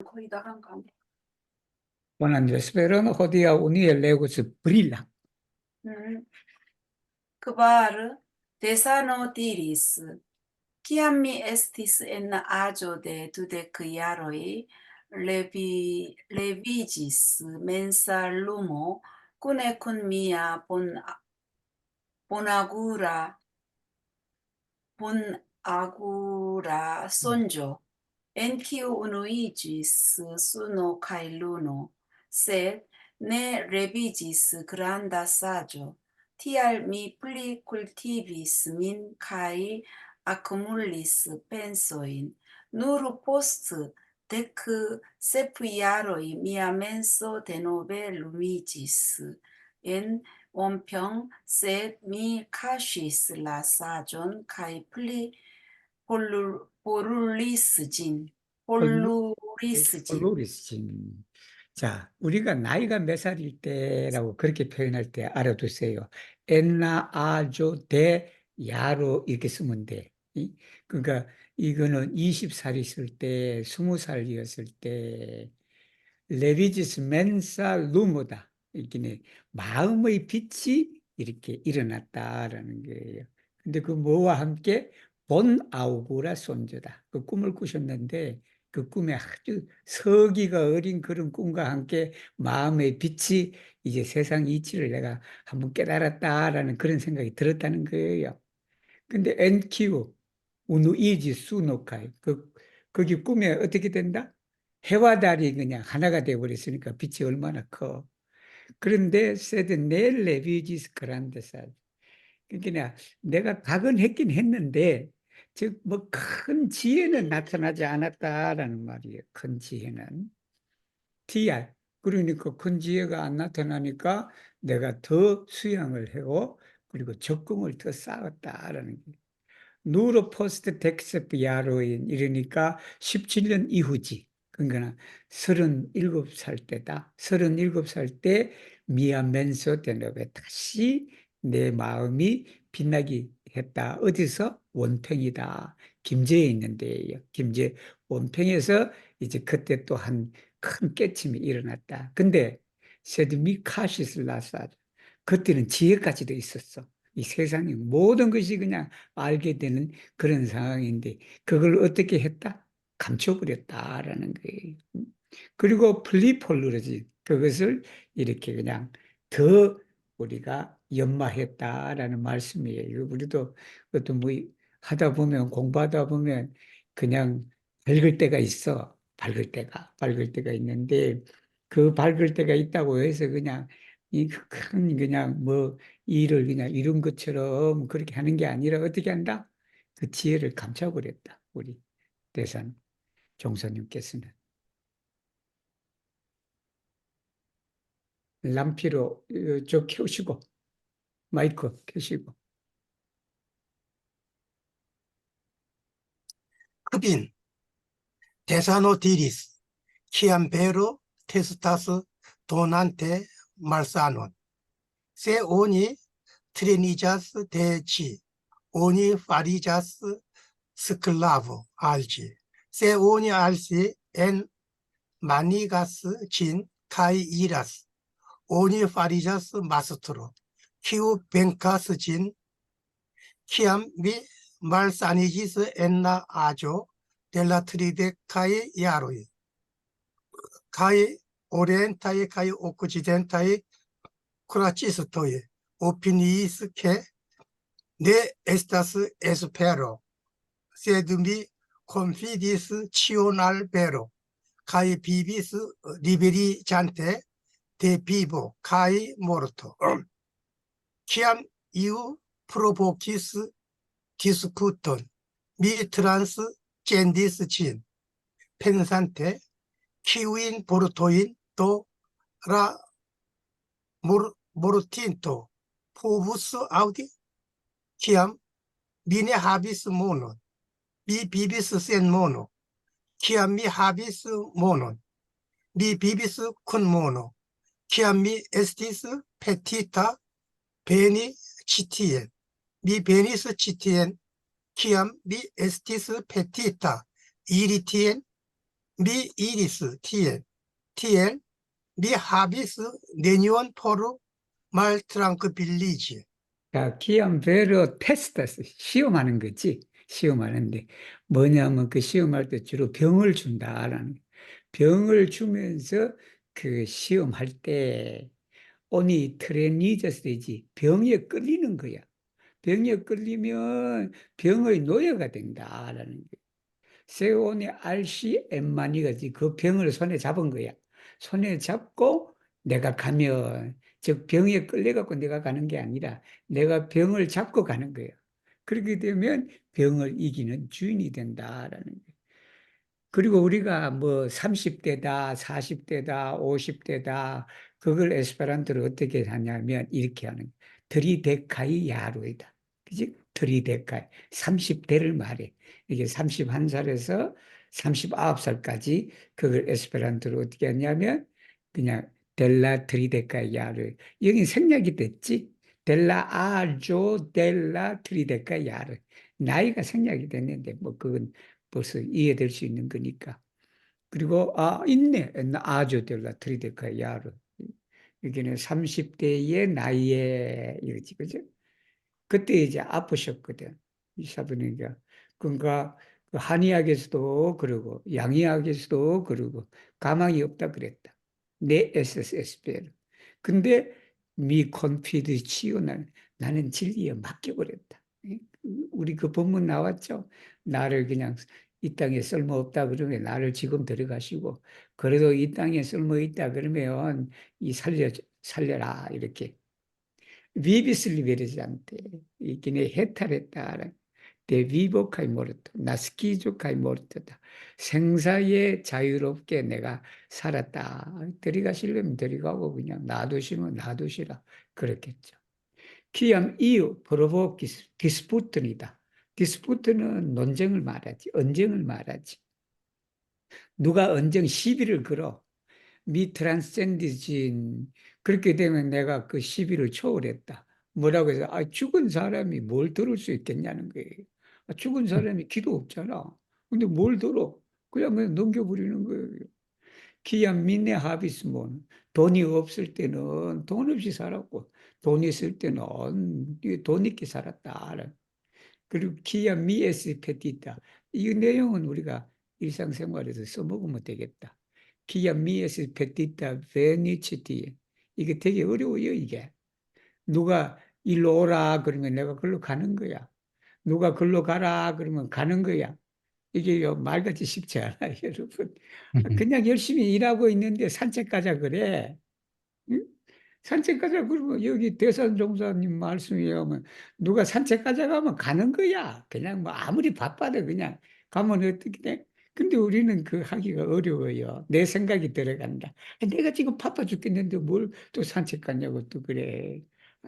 거의 나간 거 아니야? Buonanotte, spero odia unire legos brilla. 음, kvar desano diris, kiam mi estis en aĝo de 20 jaroj, leviĝis mensa lumo kune kun mia bonagura bonagura sonĝo, en kiu unuiĝis suno kaj luno, sed ne reviĝis granda saĝo. Tial mi pli kultivis min kaj akumulis pensojn. Nur post 17 jaroj mia menso denove lumiĝis en Onpyong, sed mi kaŝis la saĝon kaj pli poluris ĝin. poluris ĝin. 폴로리스진. 자, 우리가 나이가 몇 살일 때라고 그렇게 표현할 때 알아두세요. 엔나, 아조, 대, 야로 이렇게 쓰면 돼. 그러니까 이거는 20살 있을 때, 20살이었을 때, 레비지스 멘사 루모다. 이렇게 마음의 빛이 이렇게 일어났다라는 거예요. 근데 그 뭐와 함께 본 아우구라 손주다. 그 꿈을 꾸셨는데 그 꿈에 아주 서기가 어린 그런 꿈과 함께 마음의 빛이 이제 세상 이치를 내가 한번 깨달았다라는 그런 생각이 들었다는 거예요. 근데 엔키우 우누이지 수노카이 거기 꿈에 어떻게 된다? 해와 달이 그냥 하나가 되어버렸으니까 빛이 얼마나 커. 그런데 세드 넬 레비지스 그란데사. 그러니까 내가 각은했긴 했는데 즉 뭐 큰 지혜는 나타나지 않았다라는 말이에요. 큰 지혜는. TR. 그러니까 큰 지혜가 안 나타나니까 내가 더 수양을 하고 그리고 적금을 더 쌓았다라는 거예요. 누로 포스트 텍스트 야로인 이러니까 17년 이후지. 그러니까 37살 때다. 37살 때 미아멘소 데너베 다시 내 마음이 빛나기 했다. 어디서? 원평이다. 김제에 있는데요. 김제 원평에서 이제 그때 또 한 큰 깨침이 일어났다. 근데 세드미카시슬라사 그때는 지혜까지도 있었어. 이 세상의 모든 것이 그냥 알게 되는 그런 상황인데 그걸 어떻게 했다? 감춰버렸다라는 거예요. 그리고 플리폴루러지 그것을 이렇게 그냥 더 우리가 연마했다라는 말씀이에요. 우리도 어떤 뭐 하다 보면 공부하다 보면 그냥 밝을 때가 있어. 밝을 때가 있는데 그 밝을 때가 있다고 해서 그냥 이 큰 그냥 뭐 일을 그냥 이룬 것처럼 그렇게 하는 게 아니라 어떻게 한다? 그 지혜를 감춰버렸다. 우리 대산 종사님께서는. 람피로 저 켜시고 마이크 켜시고. 흡인, 데사노디리스, 키암베로, 테스타스, 도난테, 말사논, 세오니, 트레니자스, 데치, 오니, 파리자스, 스클라브, 알지, 세오니, 알시, 엔, 마니가스, 진, 카이, 이라스, 오니, 파리자스, 마스트로, 키우, 벤카스, 진, 키암, 미, 말사니지스, 엔나, 아조, 델라트리데, 카이, 야로이, 카이, 오리엔타이, 카이, 오크지덴타이, 쿠라치스토이, 오피니스케, 네 에스타스 에스페로, 세드미 콘피디스 치오날 베로, 카이 비비스 리베리 잔테, 데비보, 카이 모르토, 키암 이후 프로보키스 디스쿠톤, 미 트란스 젠디스 진, 펜산테, 키우인 보르토인 또라 모르틴토, 포부스 아우디, 키암 미네 하비스 모논, 미 비비스 센 모노, 키암 미 하비스 모논, 미 비비스 쿤 모노, 키암 미 에스티스 페티타 베니 치티엔, 미 베니스 치티엔, 키암 미 에스티스 페티타 이리티엔, mi iris tien, mi habis nenion por maltrankviliĝi. 자, 기암 베러 테스트, 시험하는 거지. 시험하는데 뭐냐면 그 시험할 때 주로 병을 준다라는 거예요. 병을 주면서 그 시험할 때 오니 트레니저스 되지 병에 끌리는 거야. 병에 끌리면 병의 노예가 된다라는 거예요. 세온의 RC 엠마니가 그 병을 손에 잡은 거야. 손에 잡고 내가 가면, 즉 병에 끌려갖고 내가 가는 게 아니라 내가 병을 잡고 가는 거야. 그렇게 되면 병을 이기는 주인이 된다라는 거야. 그리고 우리가 뭐 30대다, 40대다, 50대다, 그걸 에스페란토로 어떻게 하냐면 이렇게 하는 거야. 트리데카이 야루이다. 그지? 트리데카이. 30대를 말해. 이게 31살에서 39살까지 그걸 에스페란토로 어떻게 하냐면 그냥 델라 트리데카이 야루. 여기 생략이 됐지? 델라 아조 델라 트리데카이 야루. 나이가 생략이 됐는데 뭐 그건 벌써 이해될 수 있는 거니까. 그리고 있네. 아주 델라 트리데카 야르. 여기는 30대의 나이에 이거지, 그죠? 그때 이제 아프셨거든. 이사부니까. 그러니까 그 한의학에서도 그러고 양의학에서도 그러고 가망이 없다 그랬다. 내 SSSPL. 근데 미 컨피드 치유는 나는 진리에 맡겨버렸다. 우리 그 본문 나왔죠? 나를 그냥 이 땅에 쓸모없다 그러면 나를 지금 들어가시고 그래도 이 땅에 쓸모있다 그러면 살려라 이렇게 vivis liberante, 이게 해탈했다. 데비보카이 모르토, 나스키조카이 모르토다. 생사에 자유롭게 내가 살았다. 들이가시려면 들이가고 그냥 놔두시면 놔두시라. 그렇겠죠. 키암 이유, 프로보 디스푸트니다. 디스푸트는 논쟁을 말하지, 언쟁을 말하지. 누가 언쟁 시비를 걸어. 미 트랜센디진 그렇게 되면 내가 그 시비를 초월했다. 뭐라고 해서 죽은 사람이 뭘 들을 수 있겠냐는 거예요. 죽은 사람이 기도 없잖아. 근데 뭘 들어? 그냥 넘겨버리는 거예요. 기안 민네 하비스몬 돈이 없을 때는 돈 없이 살았고 돈 있을 때는 돈 있게 살았다. 그리고 기아 미에스 페티타. 이 내용은 우리가 일상생활에서 써먹으면 되겠다. 기아 미에스 페티타 베니치티. 이게 되게 어려워요, 이게. 누가 일로 오라 그러면 내가 글로 가는 거야. 누가 글로 가라 그러면 가는 거야. 이게 말같이 쉽지 않아요, 여러분. 그냥 열심히 일하고 있는데 산책 가자 그래. 응? 산책 가자 그러면 여기 대산종사님 말씀에 의하면 누가 산책 가자 가면 가는 거야. 그냥 뭐 아무리 바빠도 그냥 가면 어떻게 돼? 근데 우리는 그 하기가 어려워요. 내 생각이 들어간다. 내가 지금 바빠 죽겠는데 뭘 또 산책 가냐고 또 그래.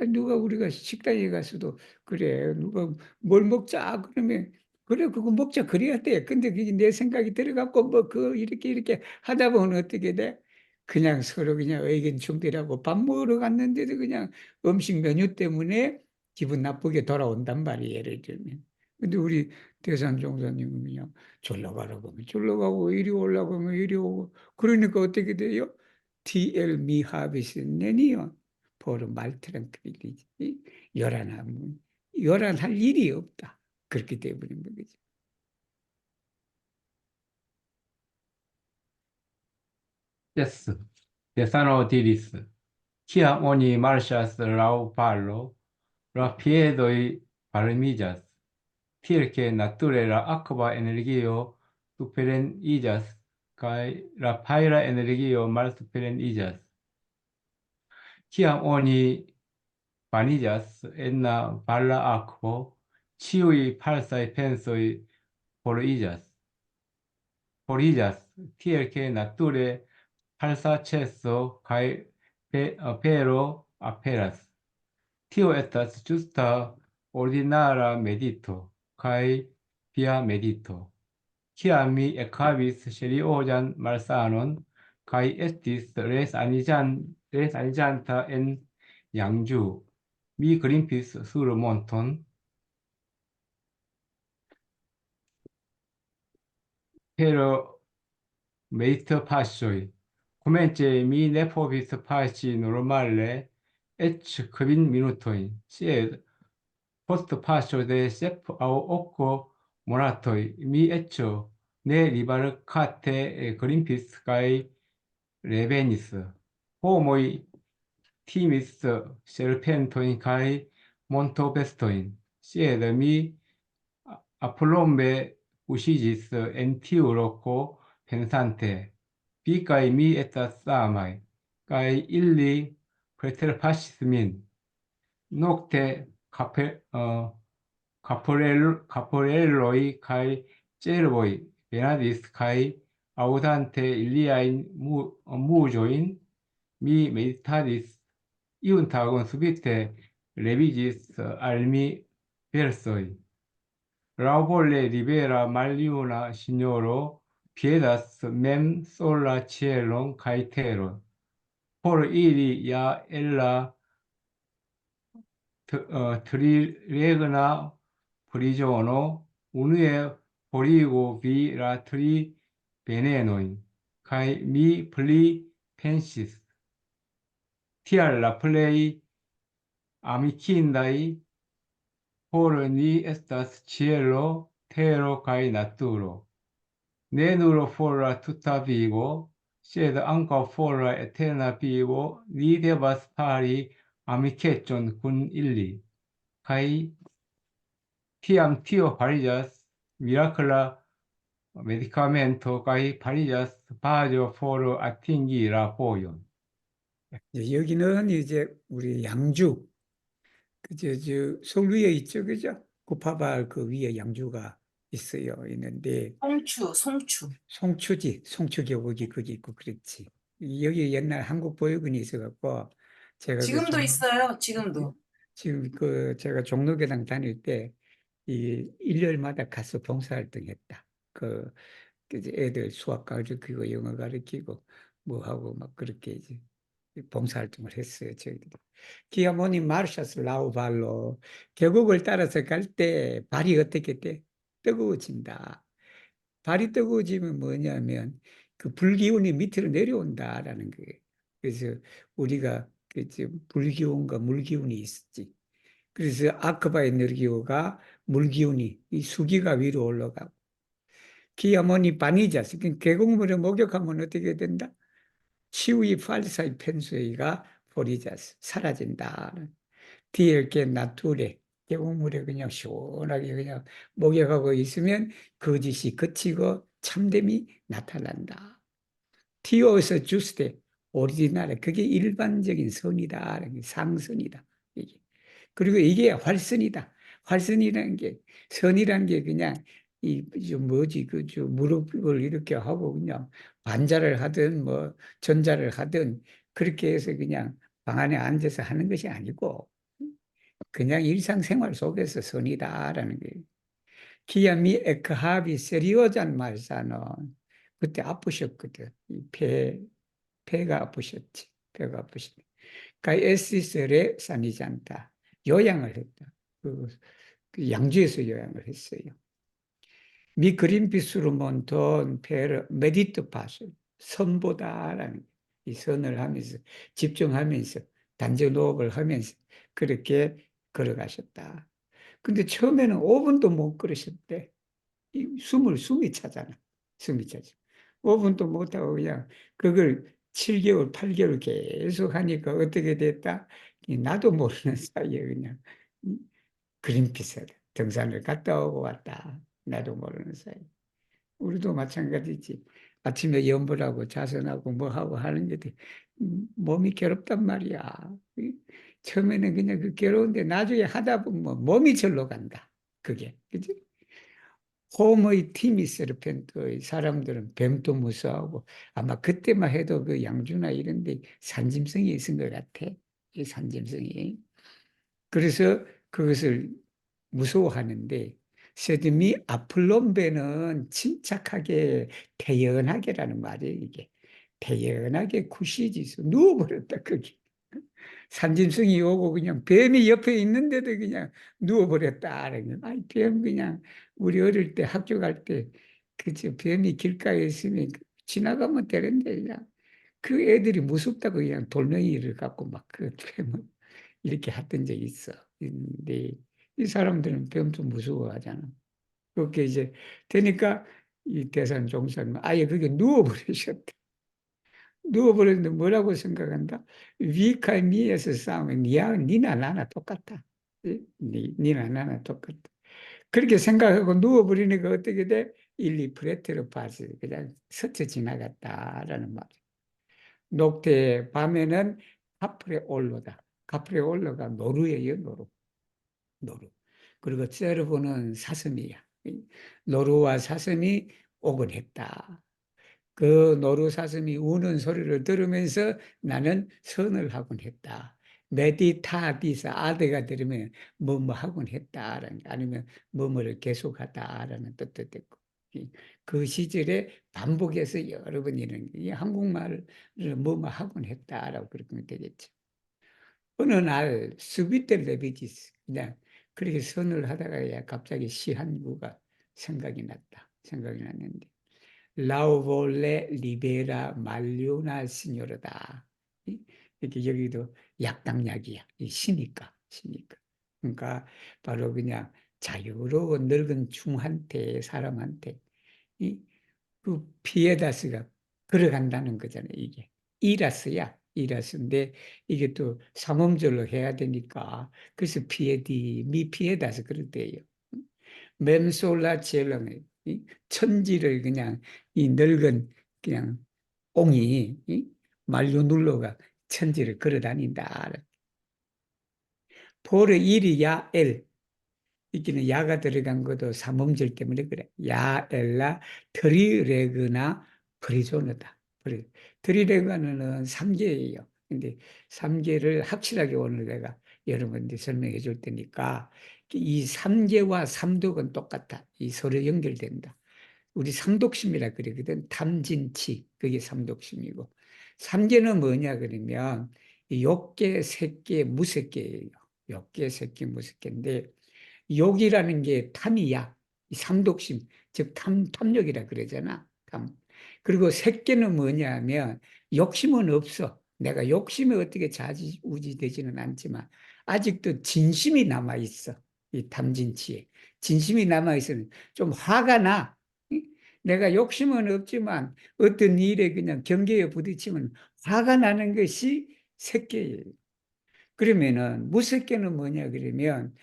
누가 우리가 식당에 가서도 그래. 누가 뭘 먹자 그러면 그래 그거 먹자 그래야 돼. 근데 그게 내 생각이 들어갖고 뭐 그 이렇게 하다 보면 어떻게 돼? 그냥 서로 그냥 의견 충돌하고 밥 먹으러 갔는데도 그냥 음식 메뉴 때문에 기분 나쁘게 돌아온단 말이에요, 예를 들면. 근데 우리 대산 종사님은 그냥 졸러 가라고 하면 졸러 가고 이리 오려고 하면 이리 오고 그러니까 어떻게 돼요? TL 미하비스 내니요. 포르 말트랑크릴리지. 요란하면 요란할 일이 없다. 그렇기 때문인 거죠. Yes, Stefano diris, Ciam oni marchas lau palo, la piedoi palmillas, tiel que nature la aqua energio superen illas, cae la paira energio mal superen illas. Ciam oni vanillas en la balla aquo, ciui falsae pensoi por illas, tiel que nature falsa cesso cae pero aperas. Tio estas justa ordinara medito, cae via medito. Ciam mi ekhavis seriosan malsanon, cae estis res aniĝanta en Yangju, mi grimpis sur monton, pero 메이터 파쇼이 코멘제 미 네포비스 파시 노르말레 에츠 크빈 미누토인 시에 포스트 파쇼 데 세프 아우 오코 모나토이 미 에츠 네 리바르 카테 그린피스 가이 레베니스 호모이 티미스 셀펜토인 가이 몬토베스토인 시에 미 아폴롬베 우시지스 엔티우로코 펜산테 비카이 미 에타 사마이 가이 일리 프레테르파시스민 녹테 카포렐로이 카이 제르보이 베나디스 카이 아우단테 일리아인 무조인 미 메디타디스 이운타곤 수비테 레비지스 알미 베르소이 라우볼레 리베라 말리우나 시뇨로 피에다스 멤 솔라 치엘론 카이테론 포르 이리 야 엘라 트리레그나 프리조노 우누에 보리고 비라 트리 베네노인 카이 미 플리 펜시스 티알라 플레이 아미키인다이 포르 니 에스타스 치엘로 테로 카이 나투로 네누로 포라 투타 비고 시에드 앙카 포라 에테나 비고 니데바스 파리 아미케존 군 일리 카이 티암 티오 바리자스 미라클라 메디카멘토 카이 바리자스 바조 포르 아팅기라 보yon 여기는 이제 우리 양주, 서울 위에 있죠, 그죠? 구파발 그 위에 양주가 있는데, 송추. 송추 계곡이 거기 있고 그렇지. 여기 옛날 한국보육원이 있어갖고, 제가 지금도 있어요. 지금도. 지금 제가 종로교당 다닐 때, 이 일요일마다 가서 봉사활동했다. 이제 애들 수학 가르치고 영어 가르치고 뭐 하고 막 그렇게 이제 봉사활동을 했어요. 저희들이. 기아모니 마르샤스 라우발로 계곡을 따라서 갈 때 발이 어떻게 돼? 뜨거워진다. 발이 뜨거워지면 뭐냐면 그 불기운이 밑으로 내려온다라는 거예요. 그래서 우리가 불기운과 물기운이 있었지. 그래서 아크바 에너지가 물기운이 이 수기가 위로 올라가고 기아모니 바니자스 계곡물에 목욕하면 어떻게 된다? 치우이 팔사이 펜수이가 포리자스 사라진다. 디엘게 나투레 계곡물에 그냥 시원하게 그냥 목욕하고 있으면 거짓이 그치고 참됨이 나타난다. 티오스 주스데 오리지널 그게 일반적인 선이다. 상선이다. 이게. 그리고 이게 활선이다. 활선이라는 게 선이라는 게 그냥 무릎을 이렇게 하고 그냥 반자를 하든 뭐 전자를 하든 그렇게 해서 그냥 방 안에 앉아서 하는 것이 아니고 그냥 일상생활 속에서 선이다라는 거예요. 키야미 에크하비 세리오잔 말사는 그때 아프셨거든. 폐가 아프셨지. 배가 아프셨지. 에시스레 산이잔다. 요양을 했다. 그 양주에서 요양을 했어요. 미 그린피스로 몬톤 페르 메디트 파스 선보다라는 이 선을 하면서 집중하면서 단전 호흡을 하면서 그렇게 걸어가셨다. 근데 처음에는 5분도 못 걸으셨대. 숨이 차잖아. 숨이 차죠. 5분도 못하고 그냥 그걸 7개월, 8개월 계속 하니까 어떻게 됐다? 나도 모르는 사이에 그냥 그린피스 등산을 갔다 오고 왔다. 나도 모르는 사이. 우리도 마찬가지지. 아침에 연불하고 자선하고 뭐 하고 하는 게 몸이 괴롭단 말이야. 처음에는 그냥 그 괴로운데 나중에 하다 보면 몸이 절로 간다. 그게. 그지? 홈의 티미세르펜토의 사람들은 뱀도 무서워하고 아마 그때만 해도 그 양주나 이런 데 산짐승이 있은 것 같아. 이 산짐승이. 그래서 그것을 무서워하는데 세드미 아플롬베는 침착하게 태연하게라는 말이에요. 이게 태연하게 구시지서 누워버렸다. 그게 산짐승이 오고 그냥 뱀이 옆에 있는데도 그냥 누워버렸다. 아이 뱀 그냥 우리 어릴 때 학교 갈 때 그저 뱀이 길가에 있으면 지나가면 되는데 그냥 그 애들이 무섭다고 그냥 돌멩이를 갖고 막 이렇게 했던 적이 있어. 근데 이 사람들은 엄청 무서워하잖아. 그렇게 이제 되니까 이 대산 종사는 아예 그게 누워버리셨다. 누워버렸는데 뭐라고 생각한다? 위카 미에서 싸우면 니나 나나 똑같다. 니나 나나 똑같다. 그렇게 생각하고 누워버리니까 어떻게 돼? 일리 프레테로 파스 그냥 스쳐 지나갔다라는 말. 녹태 밤에는 카프레 올로다. 카프레 올로가 노루예요, 노루. 노루. 그리고 세르보는 사슴이야. 노루와 사슴이 오곤 했다. 그 노루 사슴이 우는 소리를 들으면서 나는 선을 하곤 했다. 메디타디사 아드가 들으면 뭐뭐 하곤 했다라는 아니면 뭐뭐를 계속하다라는 뜻도 됐고 그 시절에 반복해서 여러 번 이런 이 한국말을 뭐뭐 하곤 했다라고 그렇게 하면 되겠죠. 어느 날 스비테 레비지스 그냥 그렇게 선을 하다가 갑자기 시 한 구가 생각이 났다. 생각이 났는데 라우볼레 리베라 말리오나 시뇨르다. 이렇게 여기도 약당약이야. 시니까. 그러니까 바로 그냥 자유로운 늙은 중한테 사람한테 그 피에다스가 걸어간다는 거잖아요. 이게 이라스야. 이라스인데 이게 또 삼음절로 해야 되니까 그래서 피에디 미피에다스 그랬대요. mem솔라 젤렁 천지를 그냥 이 늙은 그냥 옹이 말로 눌러가 천지를 걸어다닌다. 포르 일이 야엘 이기는 야가 들어간 것도 삼음절 때문에 그래. 야엘라 트리레그나 프리조너다. 트리레그는 3개예요. 근데 3개를 확실하게 오늘 내가 여러분들 설명해 줄 테니까 이 3개와 삼독은 똑같아. 이 서로 연결된다. 우리 삼독심이라 그러거든. 탐진치 그게 삼독심이고 3개는 뭐냐 그러면 욕계, 색계, 무색계예요. 욕계, 색계, 무색계인데 욕이라는 게 탐이야. 삼독심, 즉 탐욕이라 그러잖아. 탐. 그리고 색계는 뭐냐면 욕심은 없어. 내가 욕심이 어떻게 좌지우지 되지는 않지만 아직도 진심이 남아 있어. 이 탐진치에 진심이 남아 있으면 좀 화가 나. 내가 욕심은 없지만 어떤 일에 그냥 경계에 부딪히면 화가 나는 것이 색계예요. 그러면은 무색계는 뭐냐 그러면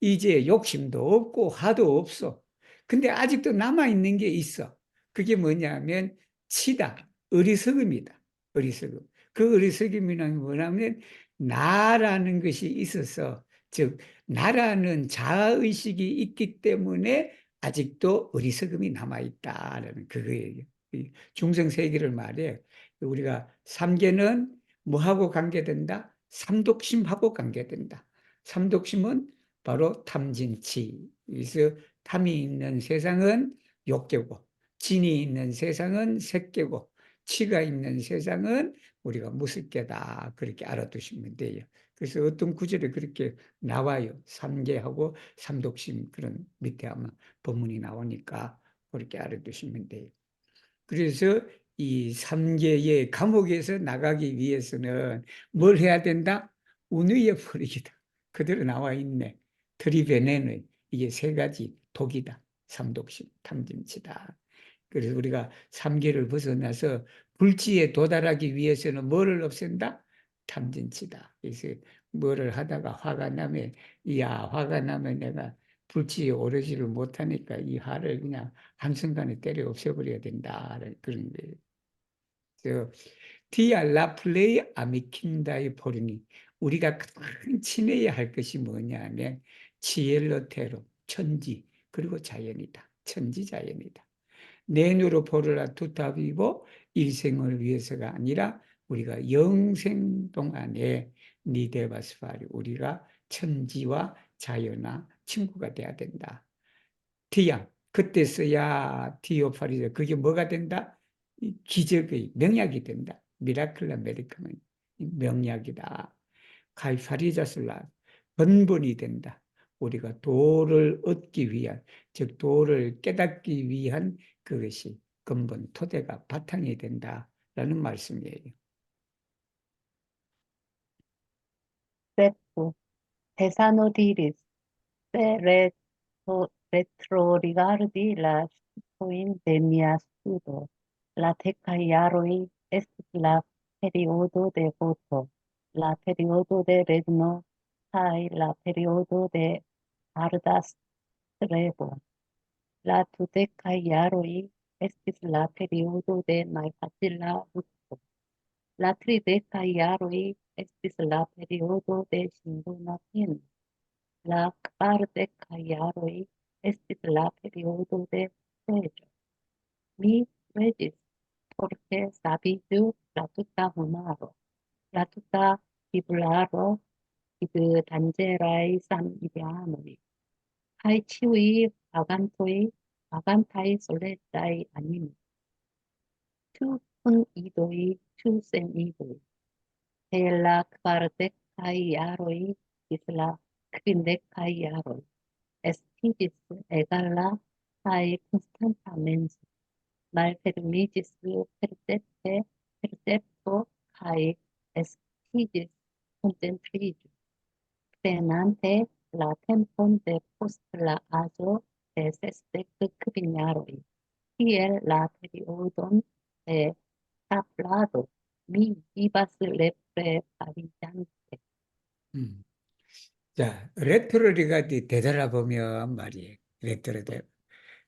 이제 욕심도 없고 화도 없어. 근데 아직도 남아있는 게 있어. 그게 뭐냐면 치다. 어리석음이다. 어리석음. 그 어리석음이란 뭐냐면 나라는 것이 있어서 즉 나라는 자아의식이 있기 때문에 아직도 어리석음이 남아있다라는 그거예요. 중성세계를 말해 우리가 삼계는 뭐하고 관계된다? 삼독심하고 관계된다. 삼독심은 바로 탐진치. 그래서 탐이 있는 세상은 욕계고, 진이 있는 세상은 색계고, 치가 있는 세상은 우리가 무색계다. 그렇게 알아두시면 돼요. 그래서 어떤 구절에 그렇게 나와요. 삼계하고 삼독심 그런 밑에 아마 본문이 나오니까 그렇게 알아두시면 돼요. 그래서 이 삼계의 감옥에서 나가기 위해서는 뭘 해야 된다? 운위에 버리기다. 그대로 나와 있네. 트리베네는 이게 세 가지 독이다. 삼독심, 탐진치다. 그래서 우리가 삼계를 벗어나서 불지에 도달하기 위해서는 뭐를 없앤다? 탐진치다. 그래서 뭐를 하다가 화가 나면 화가 나면 내가 불지에 오르지를 못하니까 이 화를 그냥 한순간에 때려 없애버려야 된다. 그런 거예요. 디알라 플레이 아미킨다의 포르니 우리가 큰 친해야 할 것이 뭐냐면 치엘로테로 천지 그리고 자연이다. 천지자연이다. 내누로 포르라 투타비보 일생을 위해서가 아니라 우리가 영생 동안에 니데바스파리 우리가 천지와 자연과 친구가 돼야 된다. 디양 그때서야 디오파리죠. 그게 뭐가 된다? 기적의 명약이 된다. 미라클라 메디카면 명약이다. 가이파리자슬라 번번이 된다. 우리가 도를 얻기 위한 즉 도를 깨닫기 위한 그것이 근본, 토대가 바탕이 된다라는 말씀이에요. Step Thessalonicenses retrorigadi la situin de mia studo. La teca iaroi estis la periodo de voto, la periodo de regno, kai la periodo de arda strebo. La tuteca iaroi estis la periodo de malfacila lukto. La trideca iaroi estis la periodo de sindona fin. La kvardeka jaroj estis la periodo de preĝo. Mi preĝis por ke saviĝu la tuta homaro, la tuta biblaro de danĝeraj samideanoj, kaj ĉiuj vagantaj soletaj animoj, ĉu kun idoj, ĉu sen idoj. De la kvardekaj jaroj ĝis la kvindekaj jaroj. Estigis egala kai constanta menso, malfermigis percepto kai estigis contempligio, prenante la tempon de post la aĝo de 60 jaroj, kiel la periodon de tablado, mi vivas reprepariĝante. 자, 레트로리가 되돌아보면 말이에요. 레트로데.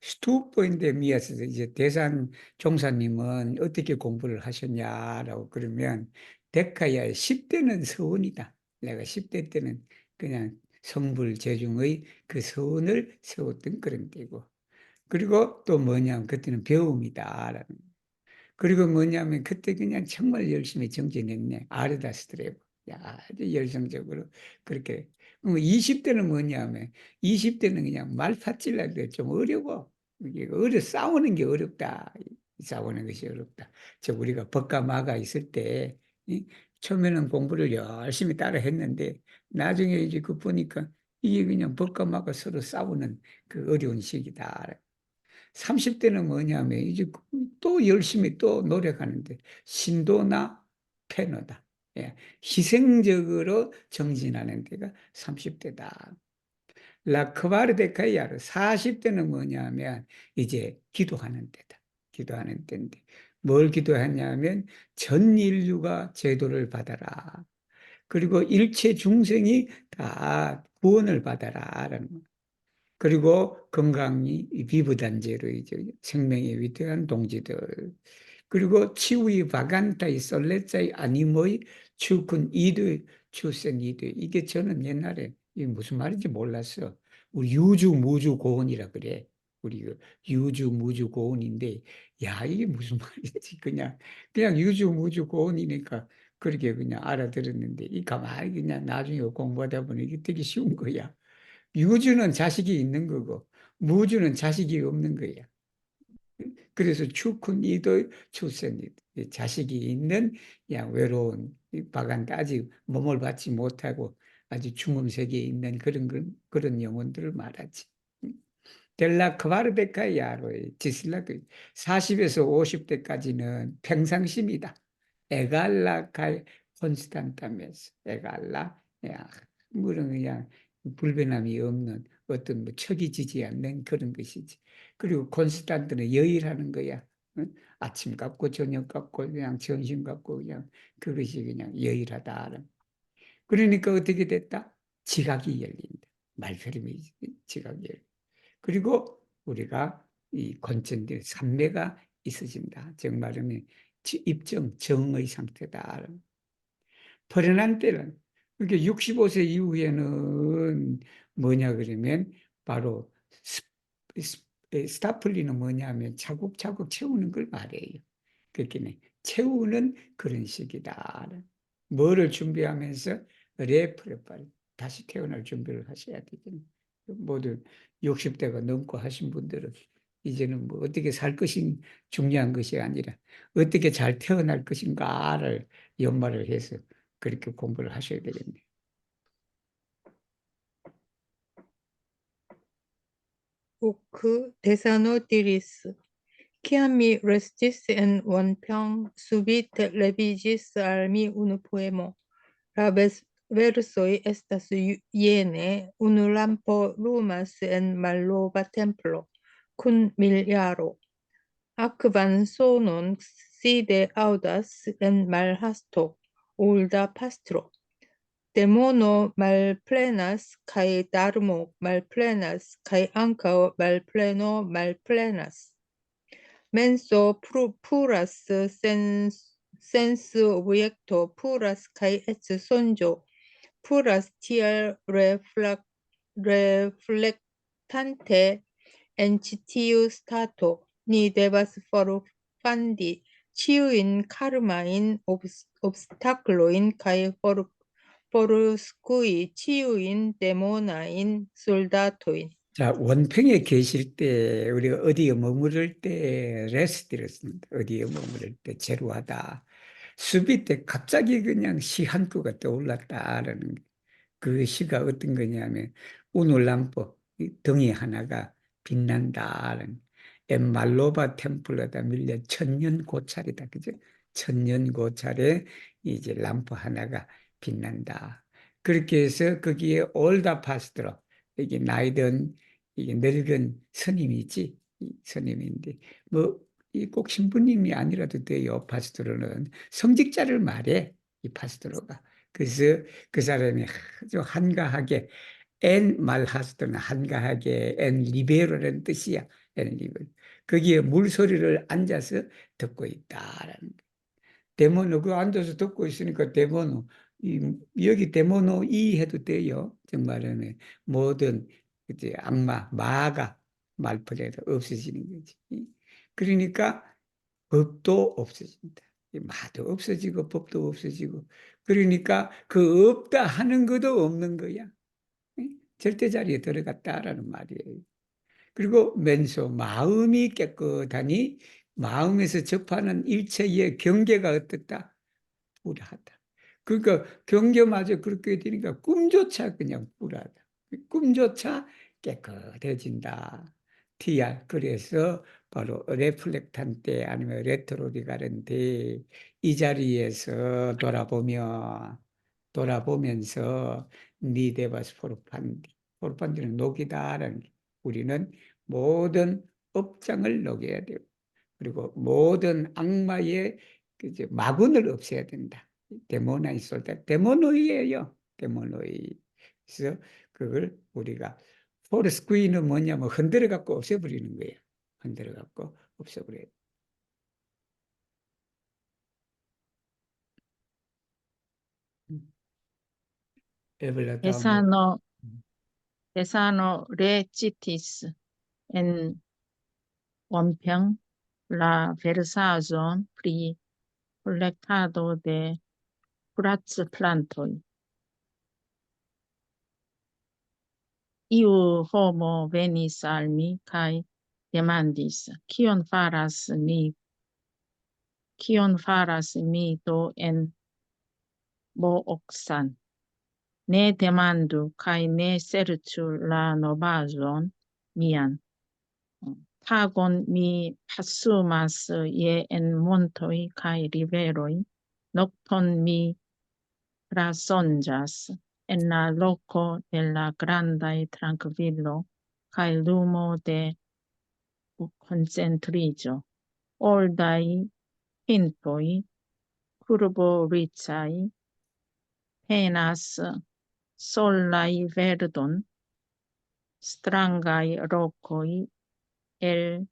스투포인데 미아스 이제 대산 종사님은 어떻게 공부를 하셨냐라고 그러면 데카야 10대는 서원이다. 내가 10대 때는 그냥 성불 제중의 그 서원을 세웠던 그런 때고. 그리고 또 뭐냐면 그때는 배움이다라는. 그리고 뭐냐면 그때 그냥 정말 열심히 정진했네. 아르다스트레고. 아주 열성적으로 그렇게. 20대는 뭐냐면 20대는 그냥 말파찔라도 좀 어려워. 이게 싸우는 게 어렵다. 싸우는 것이 어렵다. 저 우리가 법과 마가 있을 때 처음에는 공부를 열심히 따라 했는데 나중에 이제 그 보니까 이게 그냥 법과 마가 서로 싸우는 그 어려운 시기다. 30대는 뭐냐면 이제 또 열심히 또 노력하는데 신도나 패너다. 예, 희생적으로 정진하는 데가 30대다. 라크바르데카이아르 40대는 뭐냐면 이제 기도하는 데다. 기도하는 때인데 뭘 기도하냐면 전 인류가 제도를 받아라. 그리고 일체 중생이 다 구원을 받아라라는 거. 그리고 건강이 비부단제로 이제 생명의 위대한 동지들. 그리고 치우의 바간타이 솔레자의 아니모의 추군 이들 추센 이들. 이게 저는 옛날에 이게 무슨 말인지 몰랐어. 우리 유주 무주 고원이라 그래. 우리 그 유주 무주 고원인데 야 이게 무슨 말인지 그냥 유주 무주 고원이니까 그렇게 그냥 알아들었는데 이 가만히 그냥 나중에 공부하다 보니 이게 되게 쉬운 거야. 유주는 자식이 있는 거고 무주는 자식이 없는 거야. 그래서 추kun이도 출생이 자식이 있는 야 외로운 바간데 아직 몸을 받지 못하고 아주 중음 세계에 있는 그런 영혼들을 말하지. 델라 크바르베카 야로의 지슬라 40에서 50대까지는 평상심이다. 에갈라 갈 콘스탄타메스 에갈라 야 물은 그냥 불변함이 없는 어떤 뭐 척이 지지 않는 그런 것이지. 그리고 콘스탄트는 여일하는 거야. 응? 아침 같고 저녁 같고 그냥 점심 같고 그냥 그것이 그냥 여일하다. 그러니까 어떻게 됐다? 지각이 열린다. 말처럼 지각이 열린다. 그리고 우리가 이 건전들 삼매가 있어진다. 즉 말하면 입정 정의 상태다. 불안한 때는 그러니까 65세 이후에는 뭐냐 그러면 바로 스타플리는 뭐냐면 차곡차곡 채우는 걸 말해요. 그렇게 채우는 그런 식이다. 뭐를 준비하면서 레프레빨 다시 태어날 준비를 하셔야 되겠네. 모두 60대가 넘고 하신 분들은 이제는 뭐 어떻게 살 것이 중요한 것이 아니라 어떻게 잘 태어날 것인가를 연마를 해서 그렇게 공부를 하셔야 되겠네. 오크 데사노티리스 Kiam mi restis en Wonpyong, subite levigis al mi unu poemo. La versoj estas jene: unu lampo lumas en malnova templo, kun miljaro. Akvan sonon side aŭdas en malhasto, ulda pastro. Demono malplenas, kaj darmo malplenas, kaj ankaŭ malpleno malplenas. Menso puras sens objekto puras kaj eĉ sonĝo puras tiel reflektante en ĉi tiu stato, ni devas forfandi ĉiujn karmajn obstaklojn kaj forskui ĉiujn demonajn soldatojn. 자, 원평에 계실 때, 우리가 어디에 머무를 때 레스트를 씁니다. 어디에 머무를 때 제루하다. 수비 때 갑자기 그냥 시 한 구가 떠올랐다라는 그 시가 어떤 거냐면, 우눌람po, 등이 하나가 빛난다라는, 엠말로바 템플러다 밀려 천년 고찰이다. 그죠? 천년 고찰에 이제 람프 하나가 빛난다. 그렇게 해서 거기에 올다 파스트로, 이게 나이든 이게 늙은 스님이지, 이 스님인데, 뭐, 이 꼭 신부님이 아니라도 돼요. 파스토로는 성직자를 말해, 이 파스토로가. 그래서 그 사람이 아주 한가하게, 엔 말하스토는 한가하게, 엔 리베로라는 뜻이야. 엔 리베로. 거기에 물소리를 앉아서 듣고 있다라는 거. 데모노 그 앉아서 듣고 있으니까 데모노 여기 데모노 이 해도 돼요. 정말은 모든 이제 악마 마가 말풀에서 없어지는 거지. 그러니까 법도 없어진다. 마도 없어지고 법도 없어지고 그러니까 그 없다 하는 것도 없는 거야. 절대 자리에 들어갔다라는 말이에요. 그리고 맨소 마음이 깨끗하니 마음에서 접하는 일체의 경계가 어떻다? 불하다. 그러니까 경계마저 그렇게 되니까 꿈조차 그냥 불하다. 꿈조차 깨끗해진다. TR. 그래서 바로 레플렉탄테 아니면 레트로리가른데 이 자리에서 돌아보면서 니데바스 포르판디는 녹이다라는 게 우리는 모든 업장을 녹여야 되고 그리고 모든 악마의 마군을 없애야 된다. 데모나이 솔다 데모노이예요. 데모노이. 그래서 그걸 우리가 포르스쿠이는 뭐냐면 흔들어 갖고 없애버리는 거예요. 흔들어 갖고 없애버려요. 에블라 다음. Desano recitis en Wonpyong la versaĵon pri kolektado de kuracplantoj. Iu homo venis al mi kaj demandis, kion faras mi do en Bo-Oksan? Ne demandu kaj ne serĉu la novaĵon mian. Tagon mi pasumas je en montoj kaj riveroj, nokton mi trasonĝas en la loko de la grandaj trankvilo kaj lumo de koncentriĝo. Oldaj pintoj, kurbo-ricaj, penas solaj verdon, strangaj rokoj el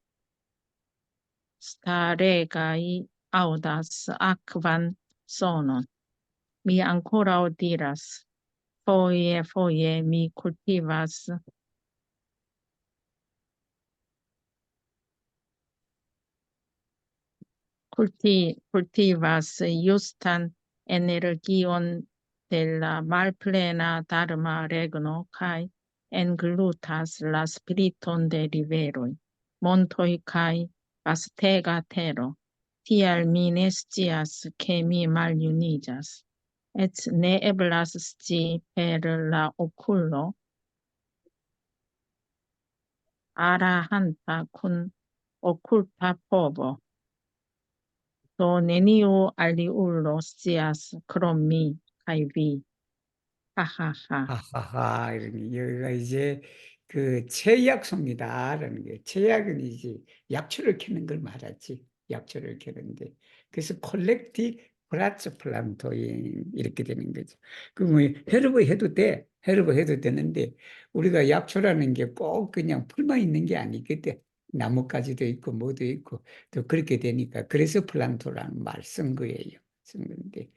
staregaj aŭdas akvan sonon. Mi ankoraŭ diras, foje mi kultivas justan energion de la malplena Dharma regno kaj englutas la spiriton de riveroj, montoj kaj vastega tero. Tial mi ne scias ke mi maljuniĝas. Et ne eblas scii per la okulo arahanta kun occulta povo. Do nenio aliulo scias krom mi kaj vi. 하하하. 하하하 이러니 여기가 이제 그 최약소입니다라는 게 최약은 이제 약초를 캐는 걸 말하지 약초를 캐는데 그래서 콜렉티 브라츠 플란토인 이렇게 되는 거죠. 그러면 헤르브 해도 돼 헤르브 해도 되는데 우리가 약초라는 게 꼭 그냥 풀만 있는 게 아니거든. 나뭇가지도 있고 뭐도 있고 또 그렇게 되니까 그래서 플란토라는 말 쓴 거예요. 쓴 건데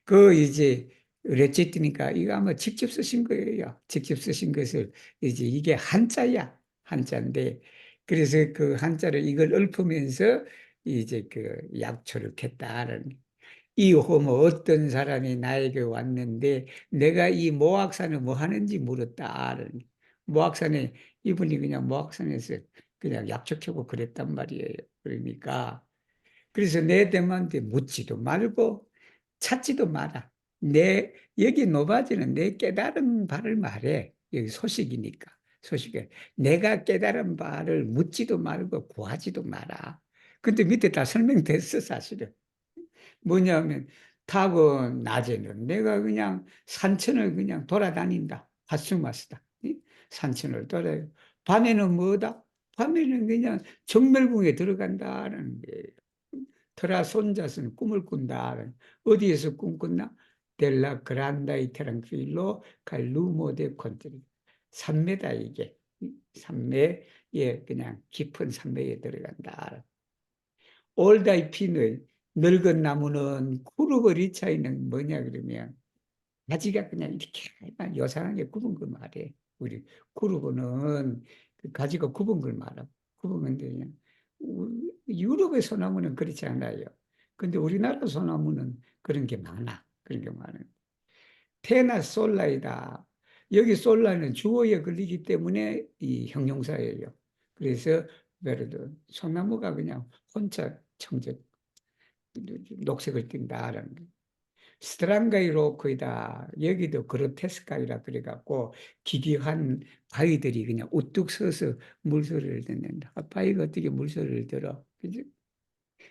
그 이제 레시티니까 이거 아마 직접 쓰신 거예요. 직접 쓰신 것을 이제 이게 한자야. 한자인데 그래서 그 한자를 이걸 읊으면서 이제 그 약초를 캤다라는 이 호모 어떤 사람이 나에게 왔는데 내가 이 모악산을 뭐 하는지 물었다라는 모악산에 이분이 그냥 모악산에서 그냥 약초 캐고 그랬단 말이에요. 그러니까 그래서 내 대만한테 묻지도 말고 찾지도 마라. 여기 노바지는 내 깨달은 바를 말해. 여기 소식이니까. 소식에. 내가 깨달은 바를 묻지도 말고 구하지도 마라. 근데 밑에 다 설명됐어, 사실은. 뭐냐면, 탁은 낮에는 내가 그냥 산천을 그냥 돌아다닌다. 화수마스다. 산천을 돌아요. 밤에는 뭐다? 밤에는 그냥 정멸궁에 들어간다는 게 터라 손자서는 꿈을 꾼다. 어디에서 꿈꾼나? 델라 그란다이 테랑필로 갈루모 데 콘트리. 산매다 이게. 산매에 그냥 깊은 산매에 들어간다. 올다이 피는 늙은 나무는 구르거리 차이는 뭐냐 그러면 가지가 그냥 이렇게 요상하게 굽은 걸 말해. 우리 구르고는 그 가지가 굽은 걸 말하고 굽은 건데 그냥 유럽의 소나무는 그렇지 않아요. 근데 우리나라 소나무는 그런 게 많아. 그런 게 많아요. 테나 솔라이다. 여기 솔라는 주어에 걸리기 때문에 이 형용사예요. 그래서 예를 들어 소나무가 그냥 혼자 청적 녹색을 띈다라는 거. 스트랑가이로코이다. 여기도 그로테스카이라 그래갖고 기괴한 바위들이 그냥 우뚝 서서 물소리를 듣는다. 바위가 어떻게 물소리를 들어? 그죠?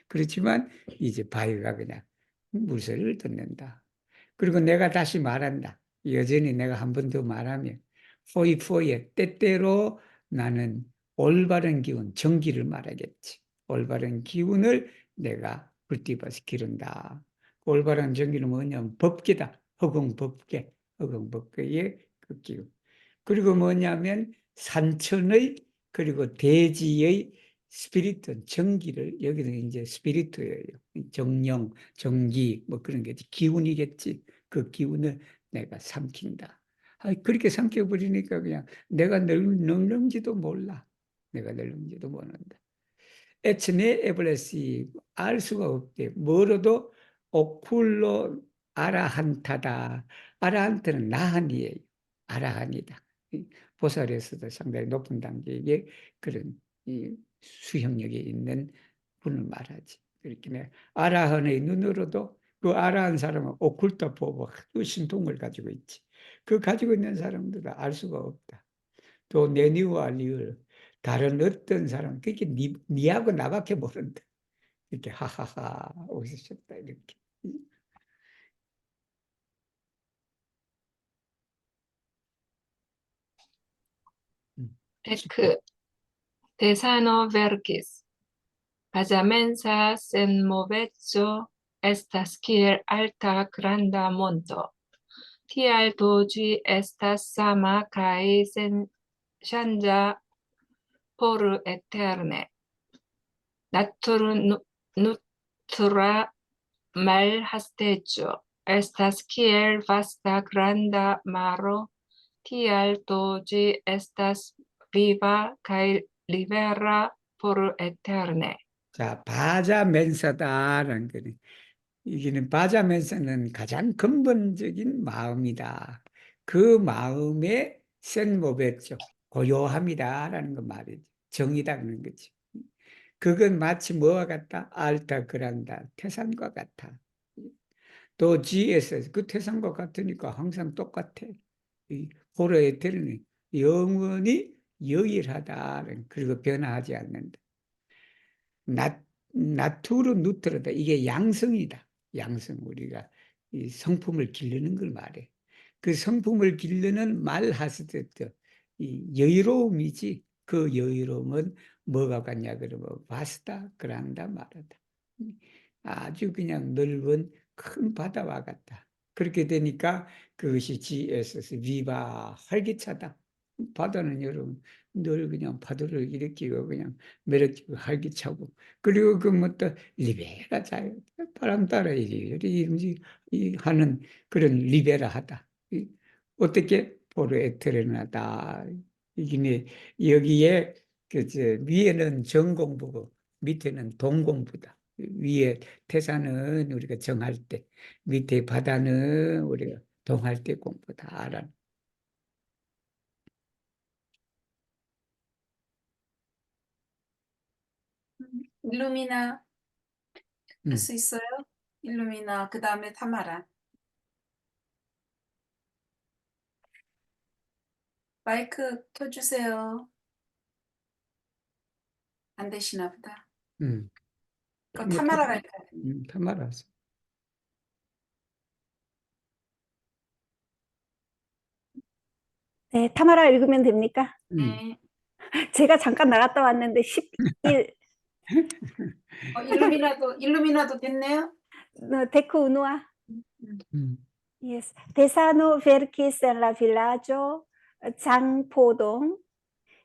그렇지만 이제 바위가 그냥 물소리를 듣는다. 그리고 내가 다시 말한다. 여전히 내가 한 번 더 말하면 포이포이에 때때로 나는 올바른 기운, 정기를 말하겠지. 올바른 기운을 내가 불띠봐서 기른다. 올바른 정기는 뭐냐면 법계다. 허공법계, 허공법계의 그 기운. 그리고 뭐냐면 산천의 그리고 대지의 스피리트, 정기를 여기는 이제 스피리트예요. 정령, 정기 뭐 그런 게 기운이겠지. 그 기운을 내가 삼킨다. 그렇게 삼켜버리니까 그냥 내가 늙는지도 몰라. 내가 늙는지도 모른다. 에츠네 에블레시 알 수가 없대. 뭐로도 오쿨로 아라한타다. 아라한타는 나한이에요. 아라한이다. 보살에서도 상당히 높은 단계의 그런 이 수형력이 있는 분을 말하지. 그렇게 아라한의 눈으로도 그 아라한 사람은 오쿨타 보고 그 신통을 가지고 있지. 그 가지고 있는 사람들은 알 수가 없다. 또 내니와 리을 다른 어떤 사람 그게 니하고 나밖에 모른다. 이렇게 하하하 웃으셨다 이렇게. Ec Tesano verkis, casamensa sen movezzo estas kiel alta granda monto. Tial doji estas sama kai sen ŝanĝa por eterne. Natura malhasteco estas kiel vasta granda maro, tial do ĝi estas viva kaj libera por eterne. 자, 바자멘사다라는 거는 이게는 바자멘사는 가장 근본적인 마음이다. 그 마음의 센모베죠. 고요함이다라는 거 말이죠. 정이다 그런 거지. 그건 마치 뭐와 같다? 알타 그란다. 태산과 같아. 또 GS 그 태산과 같으니까 항상 똑같아. 이 호러의 테르는 영원히 유일하다. 그리고 변화하지 않는다. 나투르 누트르다. 이게 양성이다. 양성. 우리가 이 성품을 기르는 걸 말해. 그 성품을 기르는 말하스데트. 이 여유로움이지. 그 여유로움은 뭐가 같냐 그러면 바스타 그란다 말하다. 아주 그냥 넓은 큰 바다와 같다. 그렇게 되니까 그것이 GSS 비바 활기차다. 바다는 여러분 늘 그냥 파도를 일으키고 그냥 매력지고 활기차고 그리고 그 뭐 또 리베라 자유 바람 따라 이리 하는 그런 리베라하다. 어떻게 포르에트레나다. 이게 여기에 그저 위에는 정공부고 밑에는 동공부다. 위에 태산은 우리가 정할 때, 밑에 바다는 우리가 동할 때 공부다. 알아. 일루미나 할 음. 수 있어요? 일루미나 그 다음에 타마라. 마이크 켜주세요. 안 되시나 보다. 음. 그럼 타마라가 있다. 타마라서. 네, 타마라 읽으면 됩니까? 네. 제가 잠깐 나갔다 왔는데 11 일루미나도 됐네요. 데크 우누아. Yes. Tesano verkis en la vilaĝo Cangpodong,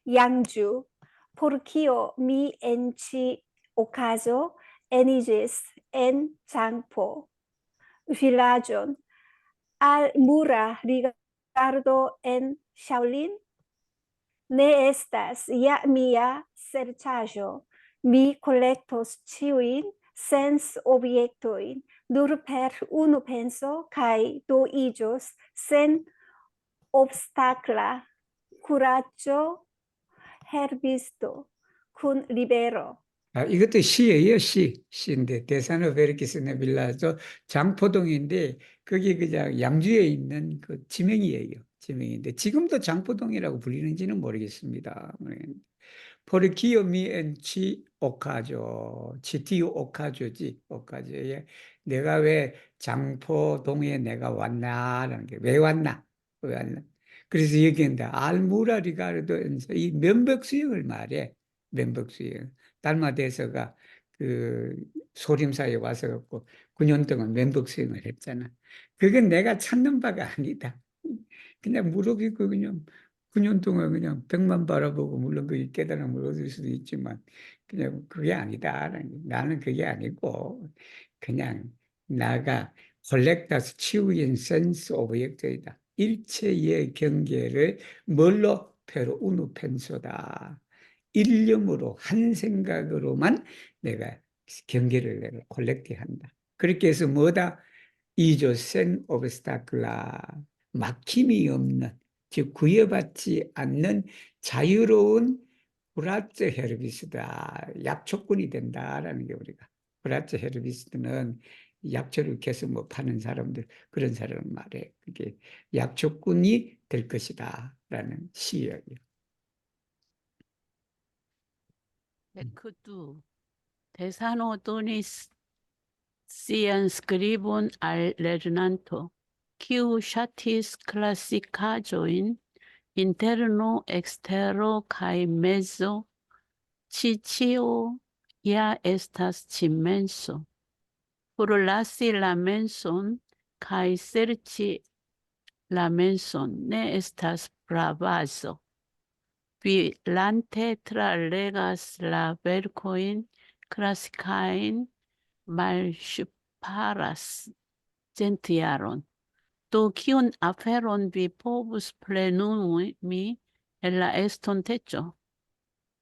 Yangju, por kio mi en ĉi okazo eniĝis en Cangpo vilaĝon al mura rigardo en Shaolin. Ne estas ja mia serĉaĵo. Mi kolektos ĉiujn sens objektojn nur per unu penso kaj do iĝos sen obstakla kuraĝo herbisto kun libero. 아, 이것도 시예요, 시. 시인데, 데사노 베르키스네 빌라죠. 장포동인데, 거기 그냥 양주에 있는 그 지명이에요. 지명인데, 지금도 장포동이라고 불리는지는 모르겠습니다. 포르키오 미엔치 오카조, 치티오 오카조지, 오카조에 내가 왜 장포동에 내가 왔나라는 게, 왜 왔나? 왜 왔나? 그래서 얘기한다. 알무라 리가르도 이 면벽수영을 말해. 면벽수영. 달마대서가 그 소림사에 와서 갖고 9년 동안 면벽수영을 했잖아. 그건 내가 찾는 바가 아니다. 그냥 무릎이고 그냥 9년 동안 그냥 벽만 바라보고 물론 그 깨달음을 얻을 수도 있지만 그냥 그게 아니다. 나는 그게 아니고 그냥 나가 콜렉타스 치우인 센스 오브젝트이다. 일체의 경계를 뭘로 페로 우누 펜소다. 일념으로 한 생각으로만 내가 경계를 내가 콜렉트한다. 그렇게 해서 뭐다? 이조 센 오브스타클라 막힘이 없는 즉 구애받지 않는 자유로운 브라츠 헤르비스다. 약초꾼이 된다라는 게 우리가 브라츠 헤르비스는 약초를 계속 뭐 파는 사람들 그런 사람 말해. 그게 약초꾼이 될 것이다라는 시예요. Ectu Tesano donis sian scribon al regnanto, quiu shatis classicajoin interno extero cae mezzo, ciccio ia estas cimenso. Purlasi la menson cae serci la menson ne estas bravazo. Vilante tralegas la vercoin classicain malŝparas gentiaron. Do kiun aferon vi povus plenumi en la estonteco?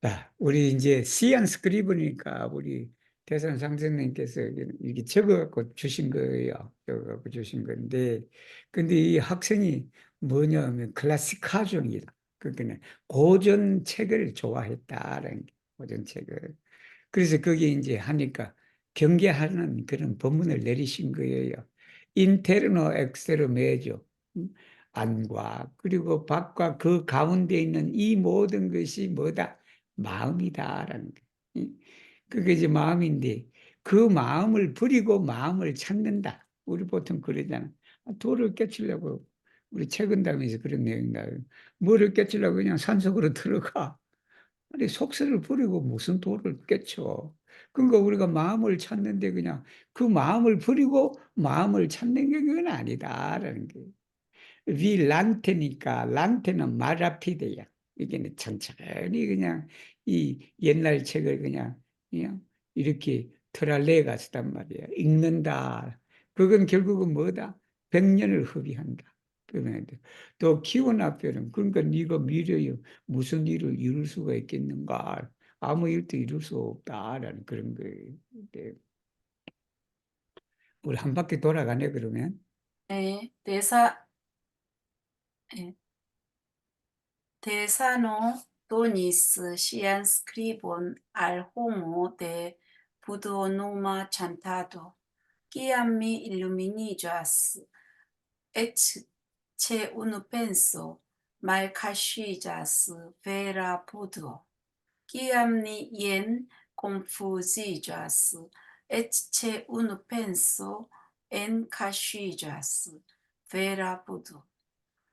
자, 우리 이제 시안 스크리브니까 우리 대선 상선님께서 이렇게 적어갖고 주신 거예요. 적어갖고 주신 건데, 근데 이 학생이 뭐냐면 클래식화종이다. 그러니까 고전 책을 좋아했다라는 게 고전 책을. 그래서 거기에 이제 하니까 경계하는 그런 법문을 내리신 거예요. 인테르노 엑스테르 메조. 안과 그리고 밖과 그 가운데 있는 이 모든 것이 뭐다? 마음이다라는 거. 그게 이제 마음인데 그 마음을 버리고 마음을 찾는다. 우리 보통 그러잖아. 돌을 깨치려고 우리 책은담에서 그런 내용이다. 뭐를 깨치려고 그냥 산속으로 들어가. 아니 속세를 버리고 무슨 돌을 깨쳐. 그러니까 우리가 마음을 찾는데 그냥 그 마음을 버리고 마음을 찾는 게 그건 아니다라는 게. 위 란테니까 란테는 마라피데야. 이게 천천히 그냥 이 옛날 책을 그냥 이렇게 트랄레에 갔었단 말이야. 읽는다. 그건 결국은 뭐다? 100년을 허비한다. 그러는데 또 키워나표는 그러니까 네가 미래에 무슨 일을 이룰 수가 있겠는가? 아무 일도 이룰 수 없다라는 그런 거예요. 네. 우리 한 바퀴 돌아가네 그러면. 네, 예, Tesano donis sian scribon al homo de pudonuma chantado, quiam mi illuminigas, et ce unu penso malcascigas vera pudo, quiam ni ien confusigas, et ce unu penso encascigas vera pudo.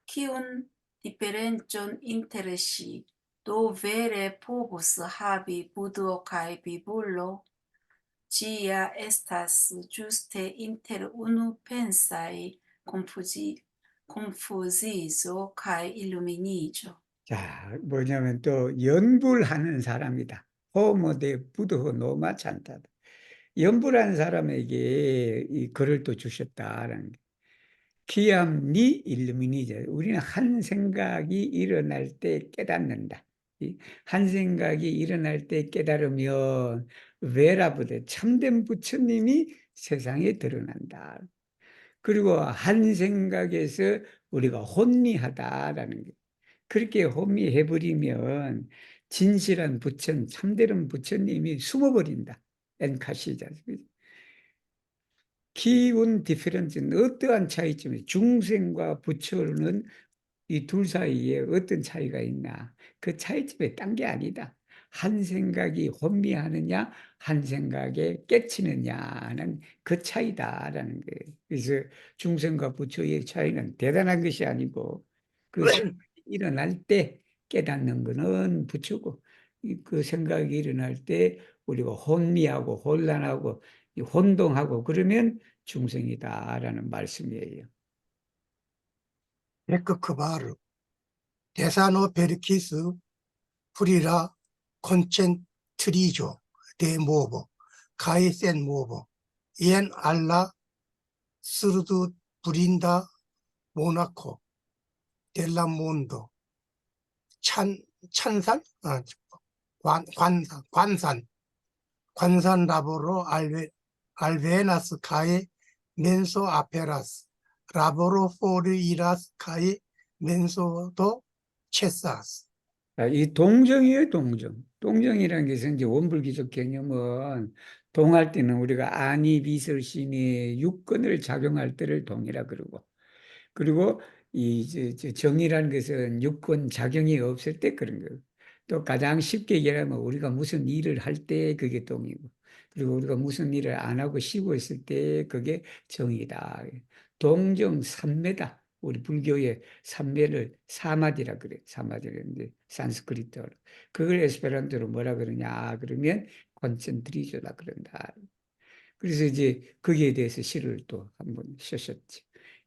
Kiun diferencon inter si do vere povus habi budo kaj bibulo, ĝia estas ĝuste inter unupensaj konfuzizo kaj iluminiĝo. 자, 뭐냐면 또 연불하는 사람이다. 호모데 부도 노마 찬다. 연불하는 사람에게 이 글을 또 주셨다라는 게. 키암 니 일루미니제. 우리는 한 생각이 일어날 때 깨닫는다. 한 생각이 일어날 때 깨달으면 외라부대 참된 부처님이 세상에 드러난다. 그리고 한 생각에서 우리가 혼미하다라는 게. 그렇게 혼미해버리면 진실한 부처, 참되는 부처님이 숨어버린다. 엔카시자. 기운 디퍼런스는 어떠한 차이점이 중생과 부처는 이 둘 사이에 어떤 차이가 있나? 그 차이점이 딴 게 아니다. 한 생각이 혼미하느냐, 한 생각에 깨치느냐는 그 차이다라는 거예요. 그래서 중생과 부처의 차이는 대단한 것이 아니고 그 생각이 일어날 때 깨닫는 거는 부처고 그 생각이 일어날 때 우리가 혼미하고 혼란하고 혼동하고 그러면 중생이다라는 말씀이에요. Ecco Kvaru, Tesano perquis purira concentrijo de movo, kai sen movo, ien alla surdu brinda monaco della mondo, 찬산? 관산 라보로 알베나스 카이 멘소 아페라스 라보로 포르이라스 카이 멘소도 체사스. 이 동정이에요, 동정. 동정이라는 것은 이제 원불기적 개념은 동할 때는 우리가 아니, 비설, 신이 육권을 작용할 때를 동이라 그러고, 그리고 정이라는 것은 육권 작용이 없을 때 그런 거예요. 또 가장 쉽게 얘기하면 우리가 무슨 일을 할 때 그게 동이고, 그리고 우리가 무슨 일을 안 하고 쉬고 있을 때 그게 정이다. 동정 삼매다. 우리 불교의 삼매를 사마디라 그래. 사마디라는데 산스크리트어로. 그걸 에스페란토로 뭐라 그러냐 그러면 콘센트리조다 그런다. 그래서 이제 거기에 대해서 시를 또 한번 쓰셨지.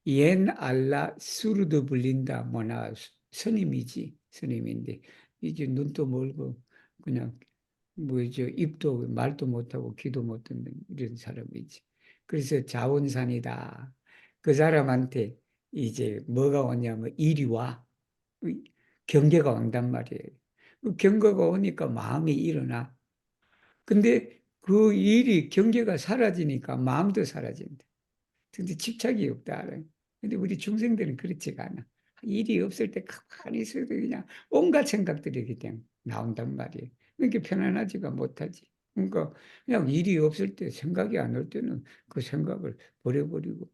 옌 알라 수르도 불린다 뭐나 스님이지 스님인데 이제 눈도 멀고 그냥 뭐죠 입도 말도 못하고 귀도 못 듣는 이런 사람이지. 그래서 자원산이다. 그 사람한테 이제 뭐가 오냐면 일이 와. 경계가 온단 말이에요. 그 경계가 오니까 마음이 일어나. 근데 그 일이 경계가 사라지니까 마음도 사라진다. 근데 집착이 없다. 근데 우리 중생들은 그렇지가 않아. 일이 없을 때 가만히 있어도 그냥 온갖 생각들이 그냥 나온단 말이에요. 그러니까 편안하지가 못하지. 그러니까 그냥 일이 없을 때 생각이 안 올 때는 그 생각을 버려버리고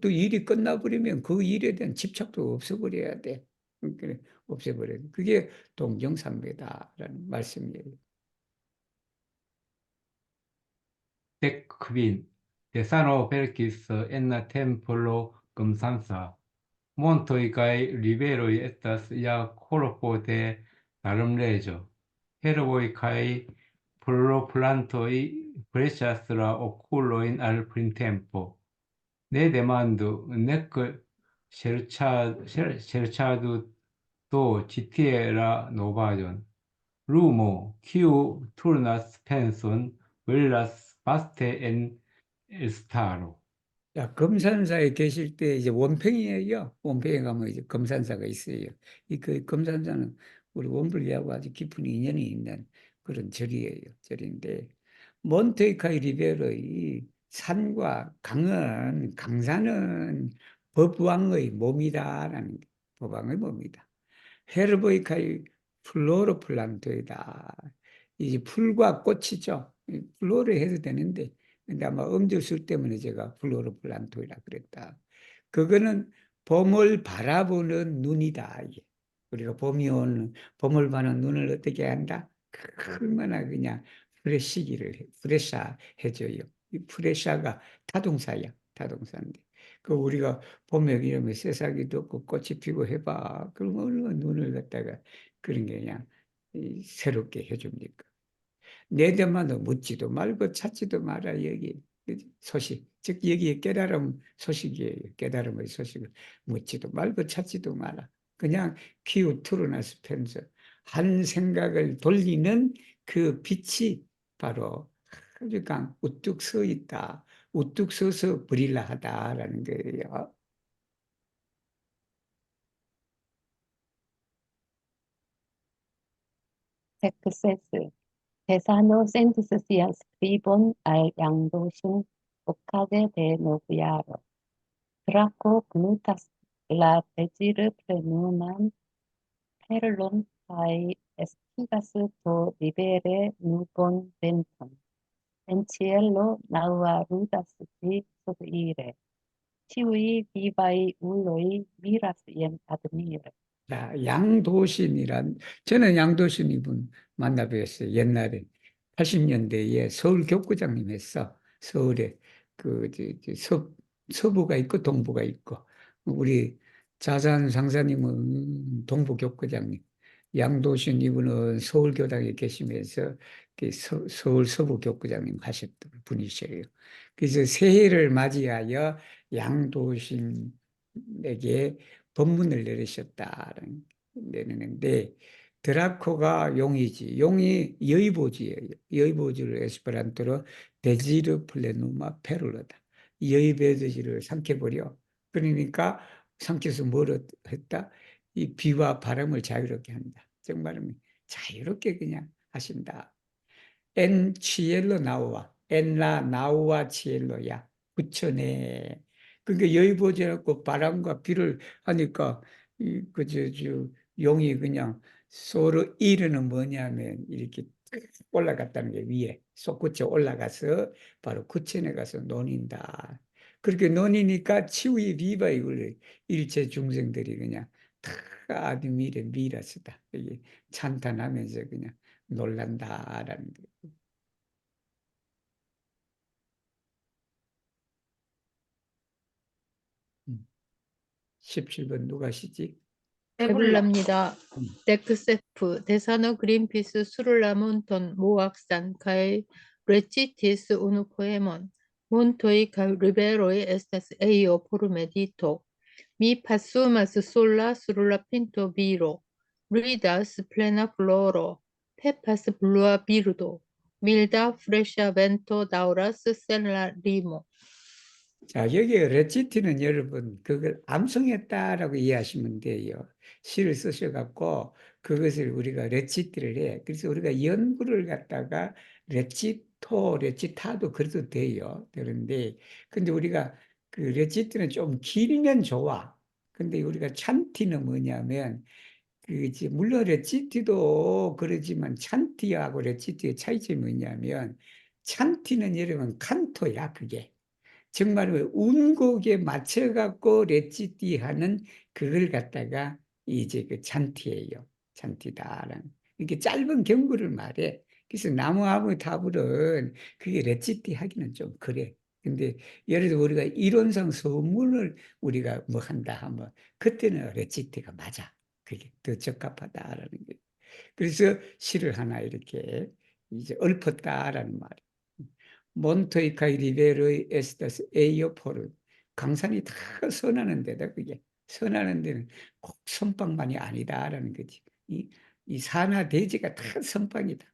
또 일이 끝나버리면 그 일에 대한 집착도 없애버려야 돼. 그러니까 없애버려야 돼. 그게 동정삼매다라는 말씀이에요. decvin, Desano verkis en la templo Gumsansa. Montoi kai riveroi estas ja corpo de Darumleĝo. Herboj kaj florplantoj preŝas la okulojn al printempo. Ne demandu, nek ŝerĉadu do ĉi tie la novaĵon. Lumo, kiu turnas penson, brillas vaste en elstaro. 자, 금산사에 계실 때 이제 원평이에요. 원평에 가면 이제 금산사가 있어요. 그 금산사는 우리 원불교하고 아주 깊은 인연이 있는 그런 절이에요. 절인데, 몬테카이 리베로의 산과 강은, 강산은 법왕의 몸이다라는 게 법왕의 몸이다. 헤르보이카이 플로로플란토이다. 이제 풀과 꽃이죠. 플로를 해도 되는데, 근데 아마 음주술 때문에 제가 플로로플란토이라 그랬다. 그거는 봄을 바라보는 눈이다. 이게. 우리가 봄이 오는, 봄을 바라는 눈을 어떻게 한다? 얼마나 그냥 프레샤 해줘요. 이 프레샤가 타동사야. 타동사인데. 그 우리가 봄에 이러면 새싹이도 없고 꽃이 피고 해봐. 그러면 얼마나 눈을 갖다가 그런 게 그냥 새롭게 해줍니까? 내 데만 묻지도 말고 찾지도 마라. 여기 소식, 즉 여기에 깨달음 소식이에요. 깨달음의 소식을 묻지도 말고 찾지도 마라. 그냥 기우 트루나스펜서 한 생각을 돌리는 그 빛이 바로 아주 우뚝 서 있다. 우뚝 서서 브릴라하다라는 거예요. Success. Tesano sentis sian scribon al Iangdoŝin okaze de novjaro. Drako glutas la dezirplenuman perlon kaj estigas to libere nubon venton. En cielo naŭa ludas ĝi subire. Ĉiuj vivaj uloj miras jen admire. 자, 양도신이란, 저는 양도신 이분 만나 뵀어요. 옛날에 80년대에 서울 교구장님 했어. 서울에 서부가 있고 동부가 있고, 우리 자산 상사님은 동부 교구장님, 양도신 이분은 서울 교당에 계시면서 서울 서부 교구장님 하셨던 분이셔요. 그래서 새해를 맞이하여 양도신에게 법문을 내리는데, 드라코가 용이지, 용이 여의보지예요. 여의보지를 에스페란토로 데지르 플레누마 페룰러다. 여의배지를 삼켜버려. 그러니까 삼켜서 뭘 했다? 이 비와 바람을 자유롭게 한다. 정말은 자유롭게 그냥 하신다. 엔 치엘로 나우와, 엔라 나우와 치엘로야. 붙여내. 그러니까 여의보지라고 바람과 비를 하니까 용이 그냥 서로 이르는 뭐냐면 이렇게 올라갔다는 게 위에 솟구쳐 올라가서 바로 구천에 가서 논인다. 그렇게 논이니까 치우의 리바 이걸 일체 중생들이 그냥 다 아주 미라스다. 이게 찬탄하면서 그냥 놀란다라는 거예요. 17번 누가 시지? 에블라입니다. 데크세프, 데사노 그린피스 수를라 몬톤 모악산 카이 레치티스 우누 포에몬 몬토이 카 리베로이 에스타스 에이오 포르메디토 미 파수마스 솔라 수룰라 핀토 비로 리다스 플레나 플로로 페파스 블루아 비르도 밀다 프레샤 벤토 다우라스 셀라 리모. 자, 여기에 레치티는 여러분 그걸 암송했다라고 이해하시면 돼요. 시를 쓰셔갖고 그것을 우리가 레치티를 해. 그래서 우리가 연구를 갖다가 레치타도 그래도 돼요. 되는데, 근데 우리가 그 레치티는 좀 길면 좋아. 근데 우리가 찬티는 뭐냐면 물론 레치티도 그러지만 찬티하고 레치티의 차이점이 뭐냐면 찬티는 여러분 칸토야 그게. 정말 운곡에 맞춰갖고 레치티 하는 그걸 갖다가 이제 그 찬티예요. 찬티다라는. 이렇게 짧은 경구를 말해. 그래서 나무하고 타불은 그게 레치티 하기는 좀 그래. 근데 예를 들어 우리가 이론상 소문을 우리가 뭐 한다 하면 그때는 레치티가 맞아. 그게 더 적합하다라는 게. 그래서 시를 하나 이렇게 이제 읊었다라는 말이에요. 몬토이카이 리베르의 에스타스 에이오포르. 강산이 다 선하는 데다 그게. 선하는 데는 꼭 선빵만이 아니다라는 거지. 이 산하 대지가 다 선빵이다.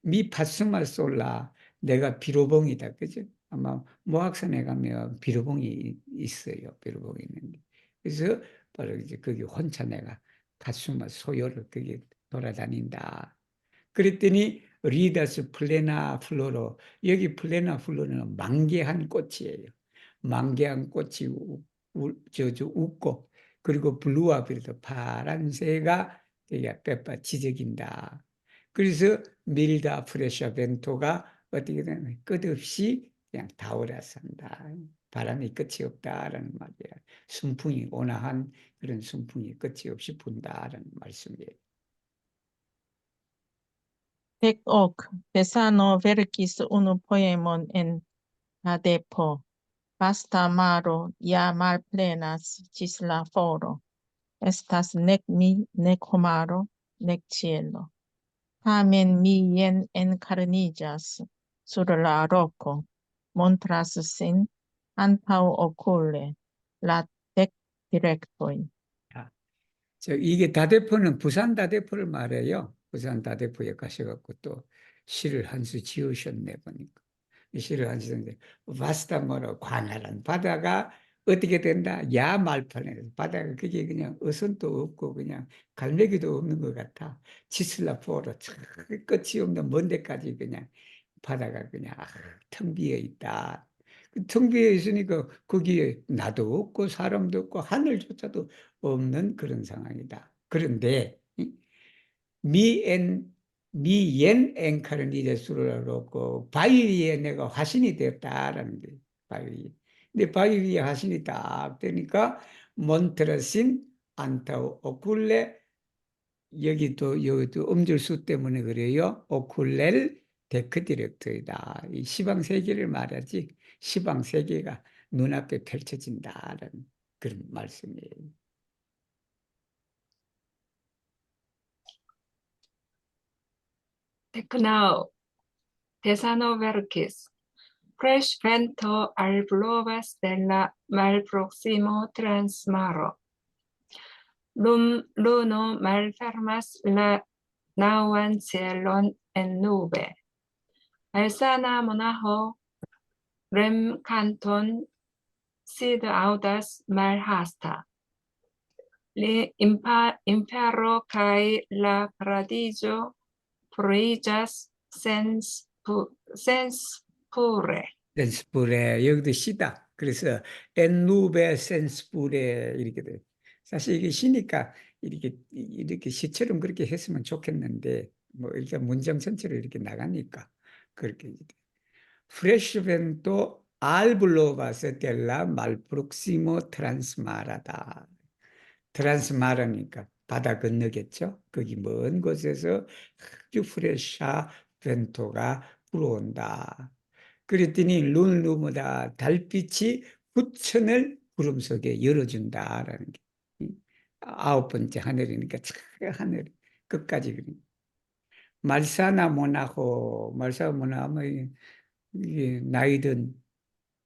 미 파스마 솔라 내가 비로봉이다. 그죠? 아마 모악산에 가면 비로봉이 있어요. 비로봉이 있는데. 그래서 바로 이제 거기 혼자 내가 파스마 소요를 거기 돌아다닌다. 그랬더니 리다스 플레나 플로로 여기 플레나 플로로는 만개한 꽃이에요. 만개한 꽃이 웃고 그리고 블루와 비르도 파란새가 되게 빼빠 지저긴다. 그래서 밀다 프레셔 벤토가 어떻게 되면 끝없이 그냥 타오르산다. 바람이 끝이 없다라는 말이야. 순풍이 온화한 그런 순풍이 끝이 없이 분다라는 말씀이에요. Tec hoc, Pesano vercis unu poemon en adepo, vasta maro ia malplenas cis la foro, estas nec mi, nec homaro, nec cielo. Tamen mi jen encarnigas sur la roco, montras sin antau ocule, la dec directoi. 이게 다대포는 부산 다대포를 말해요. 부산 다대포에 가셔갖고 또 시를 한 수 지으셨네 보니까. 이 시를 한 수 지었는데 바스타 뭐로 광활한 바다가 어떻게 된다? 야 말판에 바다가 그게 그냥 어선도 없고 그냥 갈매기도 없는 것 같아. 지슬라포로 끝이 없는 먼 데까지 그냥 바다가 그냥 텅 비어 있다. 텅 비어 있으니까 거기에 나도 없고 사람도 없고 하늘조차도 없는 그런 상황이다. 그런데 미옌 엔카르니데스를 놓고 바위 위에 내가 화신이 되었다라는 게 바위 위에. 근데 바위 위에 화신이 딱 되니까 몬트라신 안타오 오쿨레 여기도 음절수 때문에 그래요. 오쿨렐 데크 디렉터이다. 이 시방 세계를 말하지 시방 세계가 눈앞에 펼쳐진다라는 그런 말씀이에요. Tecnao, Tesano vercis. Fresh vento al blovas de la malproximo transmaro. Luno malfermas la nauan cielon en nube. Alsana monaho rem canton sid audas malhasta. Li impero cae la paradiso fruigas sens pure. 센스풀에 여기도 시다. 그래서 엔누베 센스풀에 이렇게 돼. 사실 이게 시니까 이렇게 시처럼 그렇게 했으면 좋겠는데 뭐 일단 문장 전체로 이렇게 나가니까 그렇게 돼. Fresh vento al blovas de la malproximo transmarada. 트란스마라니까 바다 건너겠죠. 거기 먼 곳에서 아주 프레샤 벤토가 불어온다. 그랬더니 룬루무다 달빛이 부천을 구름 속에 열어준다라는 게 아홉 번째 하늘이니까 하늘 끝까지 말사나 모나호 말사 모나호 이게 나이든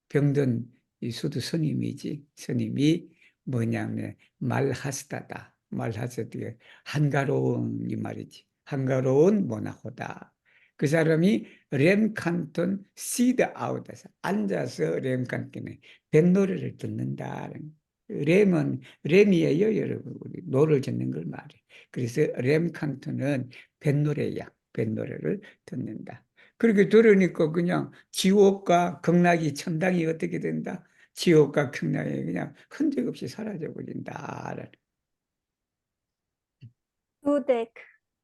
병든 이 수도 스님이지 스님이 뭐냐면 말하스다다 말하스다 한가로운 이 말이지 한가로운 모나호다. 그 사람이 렘칸톤 시드 아웃에서 앉아서 렘칸톤에 뱃노래를 듣는다. 렘이에요 여러분. 우리 노를 짓는 걸 말해. 그래서 렘칸톤은 뱃노래야. 뱃노래를 듣는다. 그렇게 들으니까 그냥 지옥과 극락이 천당이 어떻게 된다? 지옥과 극락이 그냥 흔적 없이 사라져 버린다. Dudec,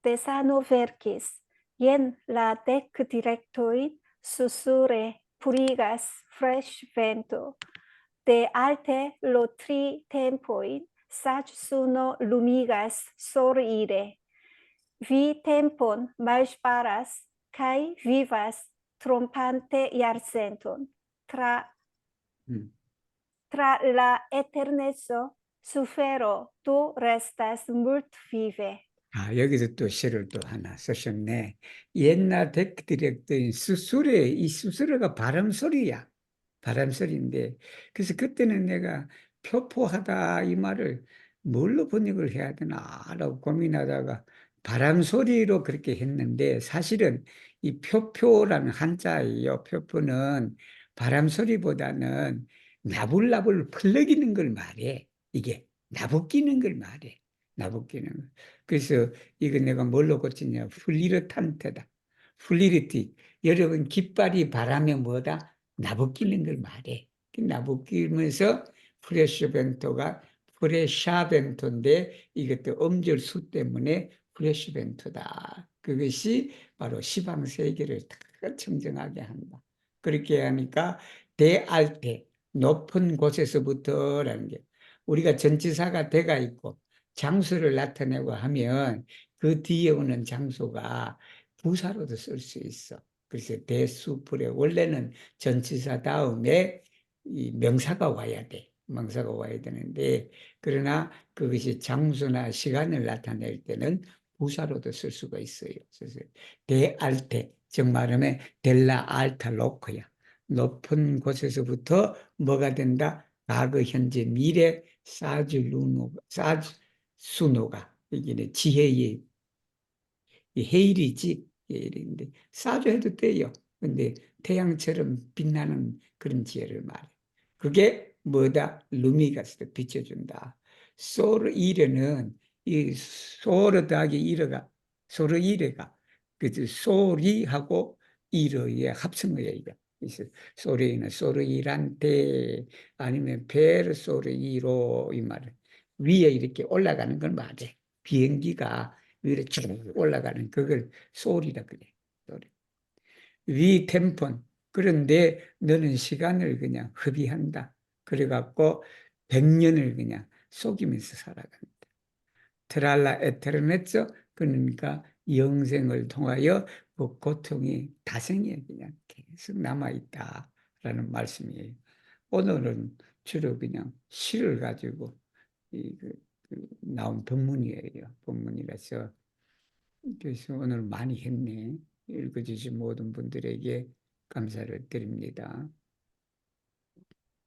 Tesano vercis, jen la dec directoi susure purigas fresh vento, de alte lo tri tempoi, sac suno lumigas sorire. Vi tempon malsparas, kai vivas trompante iarcenton tra la eternezo sufero tu restas mult vive. 여기서 또 시를 또 하나 쓰셨네. 옛날 디렉터인 수수레, 이 수수레가 바람소리야. 바람소리인데, 그래서 그때는 내가 표포하다 이 말을 뭘로 번역을 해야 되나라고 고민하다가 바람소리로 그렇게 했는데, 사실은 이 표표라는 한자예요. 표포는 바람소리보다는 나불나불 풀러기는 걸 말해. 이게 나부끼는 걸 말해. 나부끼는 걸. 그래서 이거 내가 뭘로 고치냐? 플리르탄테다. 플리르티. 여러분 깃발이 바람에 뭐다? 나부끼는 걸 말해. 나부끼면서 프레시벤토가 프레샤벤토인데 이것도 음절 수 때문에 프레시벤토다. 그것이 바로 시방세계를 다 청정하게 한다. 그렇게 하니까 대알테, 높은 곳에서부터라는 게 우리가 전치사가 대가 있고 장소를 나타내고 하면 그 뒤에 오는 장소가 부사로도 쓸 수 있어. 그래서 대수풀에 원래는 전치사 다음에 이 명사가 와야 돼. 명사가 와야 되는데 그러나 그것이 장소나 시간을 나타낼 때는 부사로도 쓸 수가 있어요. 그래서 대알테, 즉 말하면 델라 알타 로코야. 높은 곳에서부터 뭐가 된다? 과거, 현재, 미래, 수노가 이게 지혜의 헤일이지. 헤일인데 사주해도 돼요. 근데 태양처럼 빛나는 그런 지혜를 말해. 그게 뭐다? 루미가 비춰준다. 소르 이레는 이 소르 더하기 이르가 소르 이레가 그 소리하고 이르의 합성어야 이거. 그래서 소리는 소르 이란테 아니면 베르 소르 이로 이 말을 위에 이렇게 올라가는 걸 말해. 비행기가 위로 쭉 올라가는 그걸 소리라 그래. 소리. 위 템폰. 그런데 너는 시간을 그냥 허비한다. 그래갖고 100년을 그냥 속이면서 살아간다. 트랄라 에테르네츠. 그러니까 영생을 통하여 그 고통이 다생에 그냥 계속 남아있다라는 말씀이에요. 오늘은 주로 그냥 시를 가지고 나온 본문이에요. 본문이라서 그래서 오늘 많이 했네. 읽어주신 모든 분들에게 감사를 드립니다.